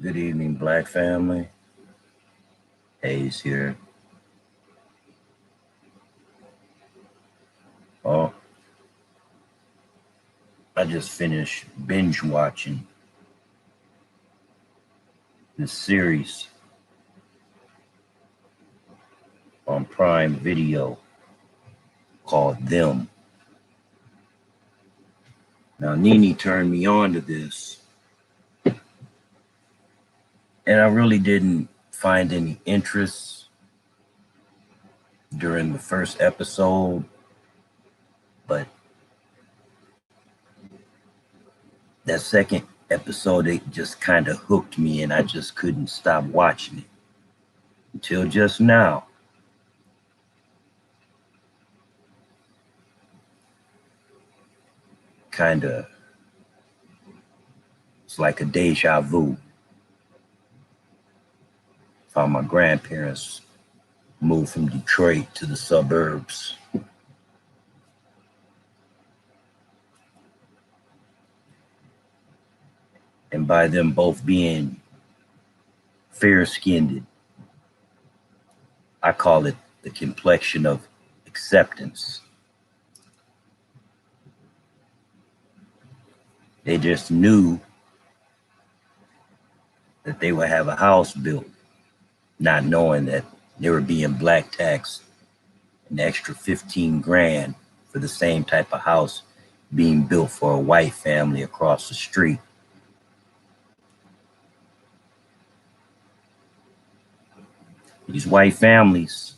Good evening, Black family. Hayes here. Oh, I just finished binge watching this series on Prime Video called Them. Now, Nene turned me on to this, and I really didn't find any interest during the first episode, but that second episode, it just kind of hooked me, and I just couldn't stop watching it until just now. Kind of, it's like a deja vu. How my grandparents moved from Detroit to the suburbs. And by them both being fair-skinned, I call it the complexion of acceptance. They just knew that they would have a house built, not knowing that they were being black taxed an extra 15 grand for the same type of house being built for a white family across the street. These white families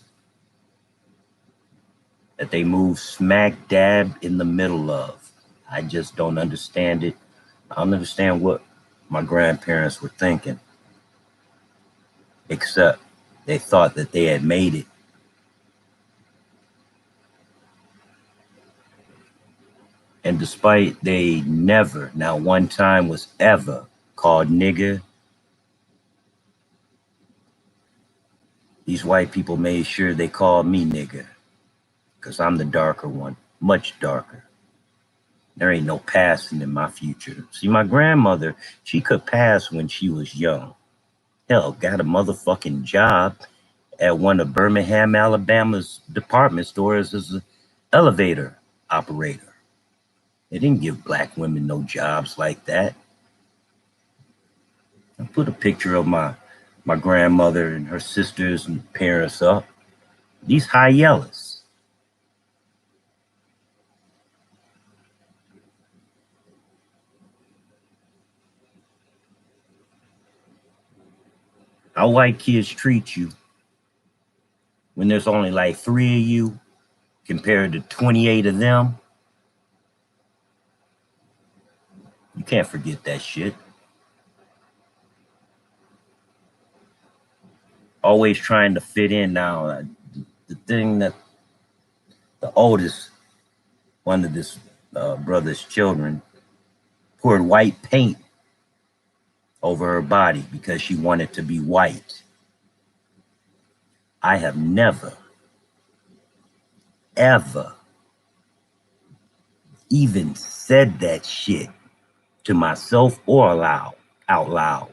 that they move smack dab in the middle of. I just don't understand it. I don't understand what my grandparents were thinking, except they thought that they had made it. And despite they never, not one time was ever called nigger, these white people made sure they called me nigger because I'm the darker one, much darker. There ain't no passing in my future. See, my grandmother, she could pass when she was young. Hell, got a motherfucking job at one of Birmingham, Alabama's department stores as an elevator operator. They didn't give black women no jobs like that. I put a picture of my grandmother and her sisters and parents up. These high yellows. How white kids treat you when there's only like 3 of you compared to 28 of them. You can't forget that shit. Always trying to fit in now. The thing that the oldest, one of this brother's children, poured white paint over her body because she wanted to be white. I have never, ever even said that shit to myself or out loud.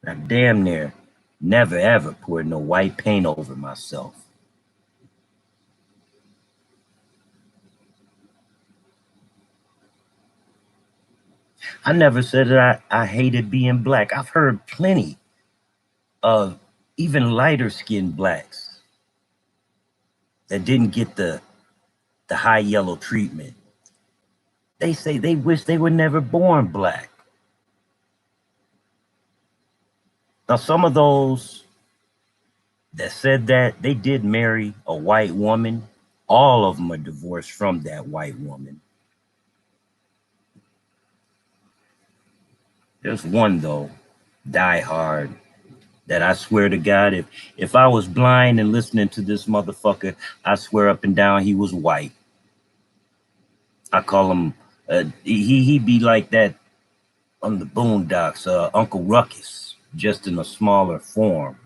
I damn near never ever poured no white paint over myself. I never said that I hated being black. I've heard plenty of even lighter skinned blacks that didn't get the high yellow treatment. They say they wish they were never born black. Now, some of those that said that, they did marry a white woman. All of them are divorced from that white woman. There's one, though, die hard, that I swear to God, if I was blind and listening to this motherfucker, I swear up and down he was white. I call him, he be like that on the Boondocks, Uncle Ruckus, just in a smaller form.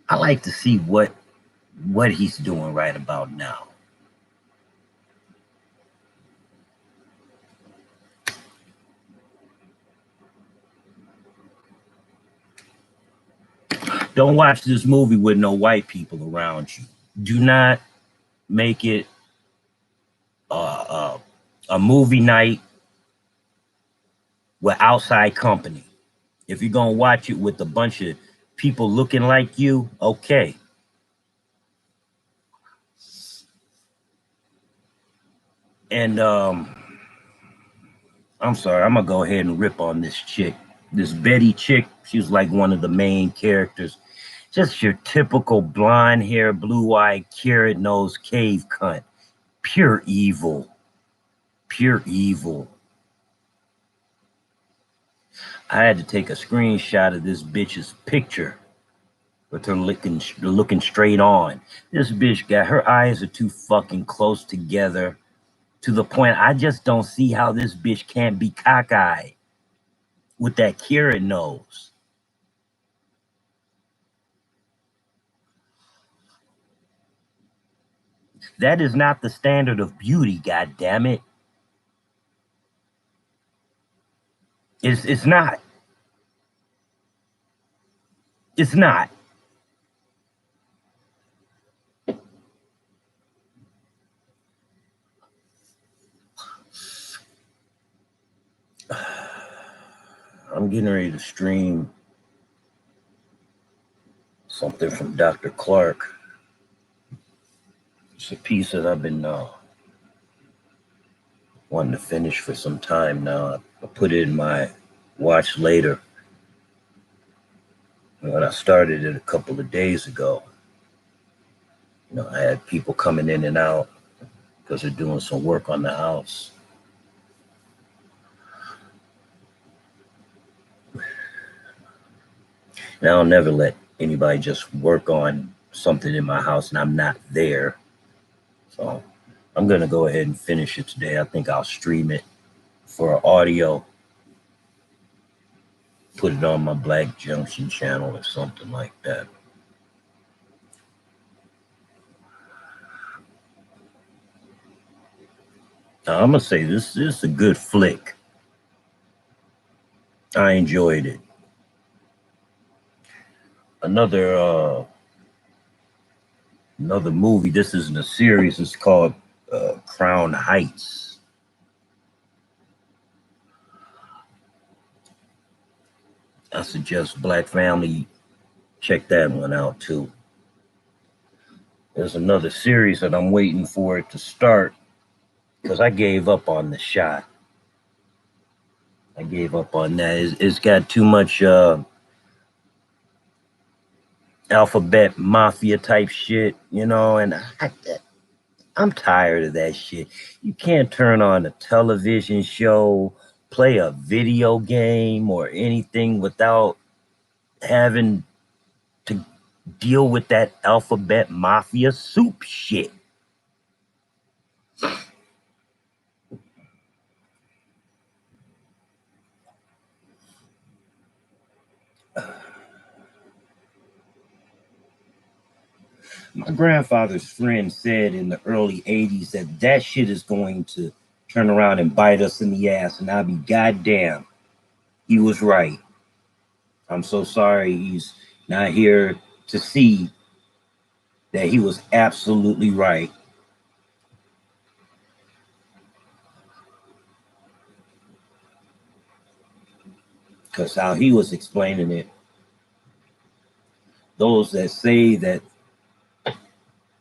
I like to see what he's doing right about now. Don't watch this movie with no white people around you. Do not make it a movie night with outside company. If you're gonna watch it with a bunch of people looking like you, okay. And I'm sorry, I'm gonna go ahead and rip on this chick. This Betty chick, she was like one of the main characters. Just your typical blonde hair, blue eye, carrot nose, cave cunt. Pure evil. Pure evil. I had to take a screenshot of this bitch's picture with her looking straight on. This bitch her eyes are too fucking close together to the point I just don't see how this bitch can't be cockeyed with that carrot nose. That is not the standard of beauty, god damn it. It's not. It's not. I'm getting ready to stream something from Dr. Clark. It's a piece that I've been wanting to finish for some time now. I put it in my watch later. When I started it a couple of days ago, I had people coming in and out because they're doing some work on the house. And I'll never let anybody just work on something in my house and I'm not there. So I'm going to go ahead and finish it today. I think I'll stream it for audio, put it on my Black Junction channel or something like that. Now, I'm going to say this is a good flick. I enjoyed it. Another movie, this isn't a series, it's called Crown Heights. I suggest Black family check that one out too. There's another series that I'm waiting for it to start because I gave up on The Shot. I gave up on that. It's got too much alphabet mafia type shit, and I'm tired of that shit. You can't turn on a television show, play a video game or anything without having to deal with that alphabet mafia soup shit. My grandfather's friend said in the early 80s that shit is going to turn around and bite us in the ass, and I'll be goddamn. He was right. I'm so sorry he's not here to see that he was absolutely right. Because how he was explaining it, those that say that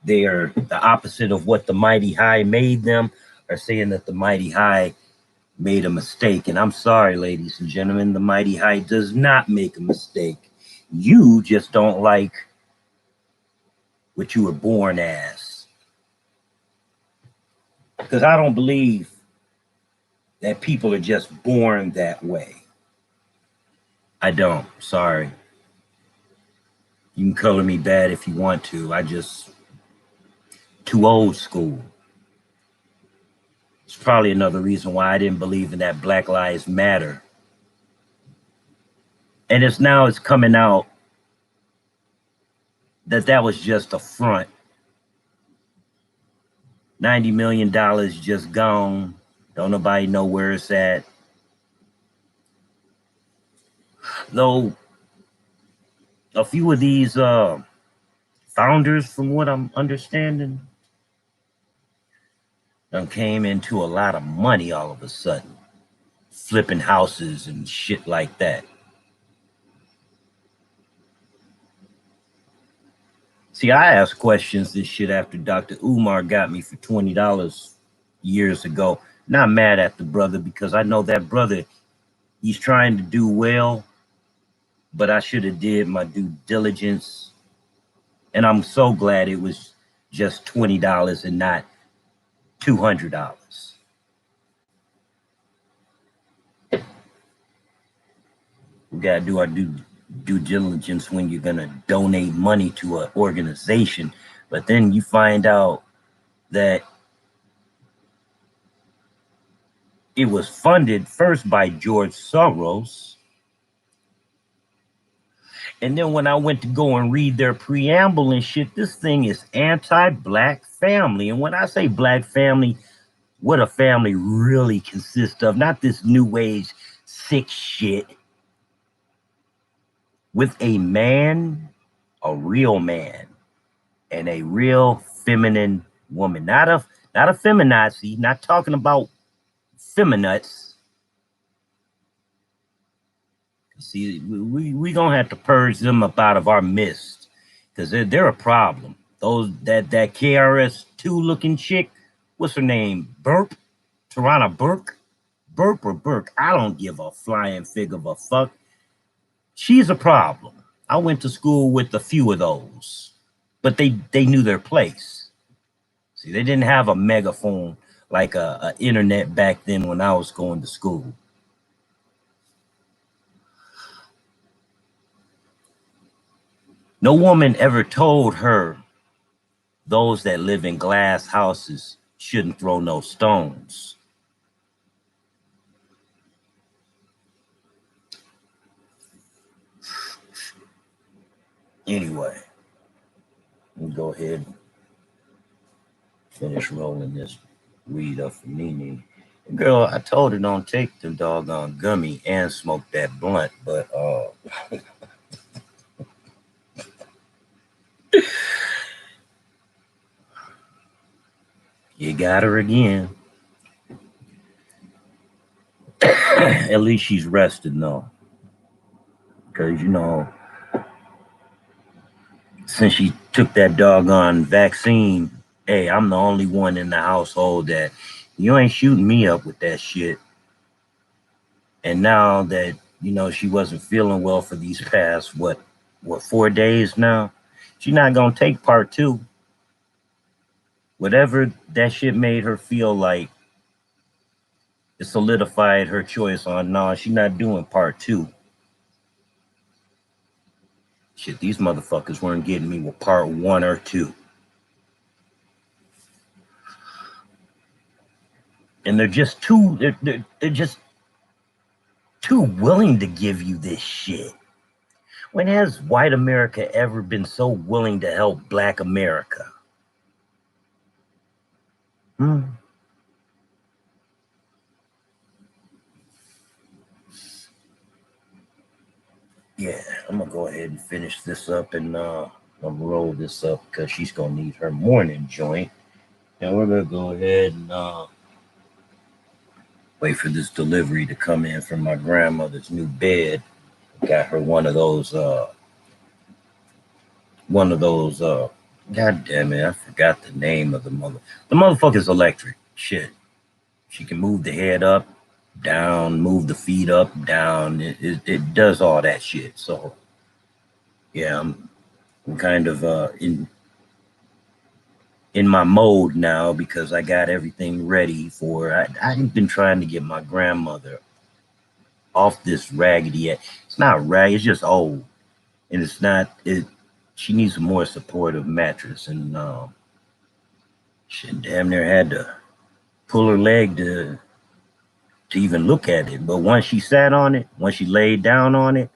they are the opposite of what the Mighty High made them are saying that the Mighty High made a mistake. And I'm sorry, ladies and gentlemen, the Mighty High does not make a mistake. You just don't like what you were born as. Because I don't believe that people are just born that way. I don't. Sorry. You can color me bad if you want to. Too old school. It's probably another reason why I didn't believe in that Black Lives Matter. And it's coming out that was just a front. $90 million just gone. Don't nobody know where it's at. Though a few of these founders, from what I'm understanding, came into a lot of money all of a sudden, flipping houses and shit like that. See, I asked questions this shit after Dr. Umar got me for $20 years ago. Not mad at the brother because I know that brother, he's trying to do well, but I should have did my due diligence. And I'm so glad it was just $20 and not $200. We gotta do our due diligence when you're gonna donate money to an organization, but then you find out that it was funded first by George Soros. And then when I went to go and read their preamble and shit, this thing is anti-black family. And when I say black family, what a family really consists of, not this new age sick shit. With a man, a real man, and a real feminine woman. Not a feminazi, not talking about feminines. See, we gonna have to purge them up out of our midst because they're a problem. Those that KRS-One looking chick, what's her name? Burp, Tarana Burke, Burp or Burke? I don't give a flying fig of a fuck. She's a problem. I went to school with a few of those, but they knew their place. See, they didn't have a megaphone like a internet back then when I was going to school. No woman ever told her those that live in glass houses shouldn't throw no stones. Anyway, let me go ahead and finish rolling this weed up for Nene. Girl, I told her don't take the doggone gummy and smoke that blunt, but you got her again. At least she's rested though. Because, you know, since she took that doggone vaccine, hey, I'm the only one in the household that you ain't shooting me up with that shit. And now that, you know, she wasn't feeling well for these past, what, 4 days now, she's not going to take part 2. Whatever that shit made her feel like, it solidified her choice on, no, she's not doing part 2. Shit, these motherfuckers weren't getting me with part 1 or 2. And they're just too, they're just too willing to give you this shit. When has white America ever been so willing to help black America? Yeah, I'm gonna go ahead and finish this up and I'm gonna roll this up because she's gonna need her morning joint. And we're gonna go ahead and wait for this delivery to come in from my grandmother's new bed. Got her one of those God damn it, I forgot the name of the motherfucker's electric. Shit. She can move the head up, down, move the feet up, down. It does all that shit. So yeah, I'm kind of in my mode now because I got everything ready for. I've been trying to get my grandmother off this raggedy. It's not raggedy, it's just old, and it's not. She needs a more supportive mattress, and she damn near had to pull her leg to even look at it. But once she sat on it, once she laid down on it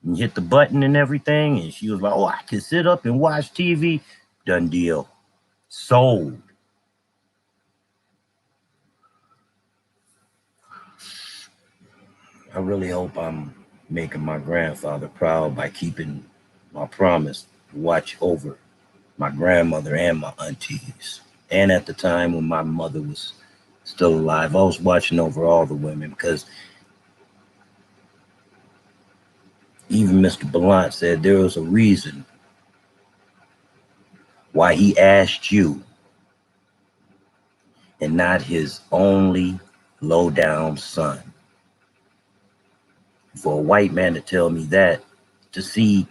and hit the button and everything, and she was like, "Oh, I can sit up and watch TV." Done deal. Sold. I really hope I'm making my grandfather proud by keeping I promised to watch over my grandmother and my aunties. And at the time when my mother was still alive, I was watching over all the women because even Mr. Ballant said there was a reason why he asked you and not his only low down son. For a white man to tell me that, to see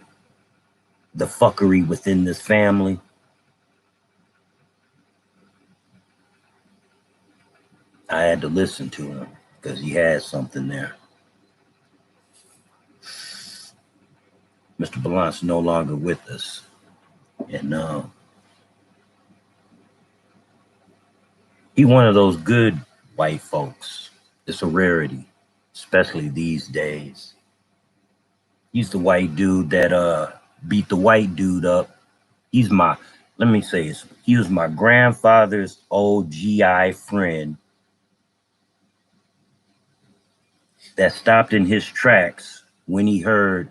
the fuckery within this family, I had to listen to him because he had something there. Mr. Ballant's no longer with us. And he one of those good white folks. It's a rarity, especially these days. He's the white dude that beat the white dude up. He's my, let me say this, he was my grandfather's old GI friend that stopped in his tracks when he heard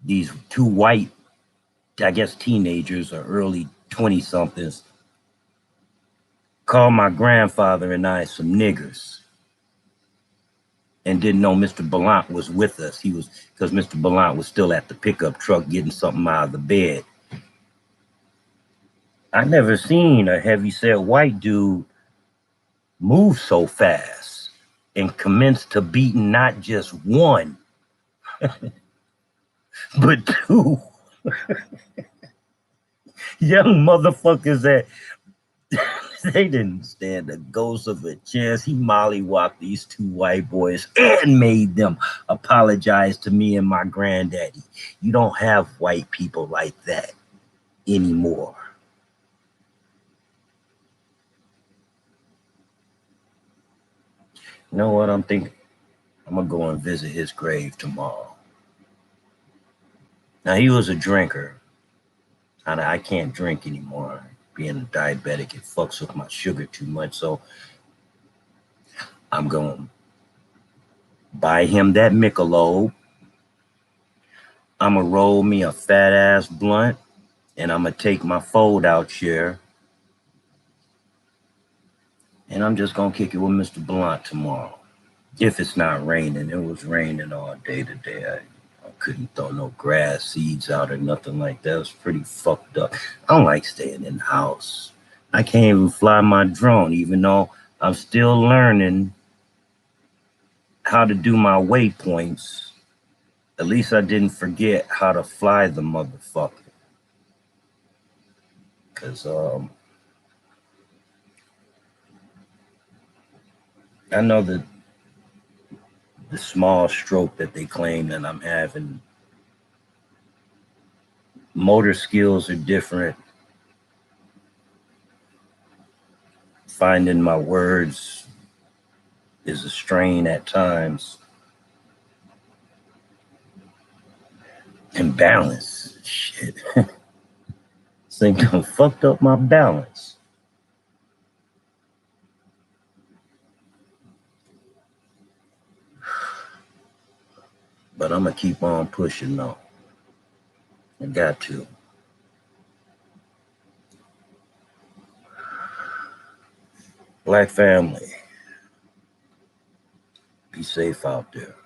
these two white, I guess teenagers or early 20 somethings, call my grandfather and I some niggers, and didn't know Mr. Ballant was with us. He was, because Mr. Ballant was still at the pickup truck getting something out of the bed. I never seen a heavyset white dude move so fast and commence to beating not just one, but two young motherfuckers that they didn't stand a ghost of a chance. He mollywopped these two white boys and made them apologize to me and my granddaddy. You don't have white people like that anymore. You know what I'm thinking? I'm gonna go and visit his grave tomorrow. Now he was a drinker. I can't drink anymore. Being a diabetic, it fucks with my sugar too much. So I'm going to buy him that Michelob. I'm going to roll me a fat ass blunt, and I'm going to take my fold out chair, and I'm just going to kick it with Mr. Blunt tomorrow. If it's not raining. It was raining all day today. I couldn't throw no grass seeds out or nothing like that. It was pretty fucked up. I don't like staying in the house. I can't even fly my drone, even though I'm still learning how to do my waypoints. At least I didn't forget how to fly the motherfucker. Because I know that the small stroke that they claim that I'm having, motor skills are different. Finding my words is a strain at times. And balance. Shit. This thing done fucked up my balance. But I'm going to keep on pushing though. I got to. Black family, be safe out there.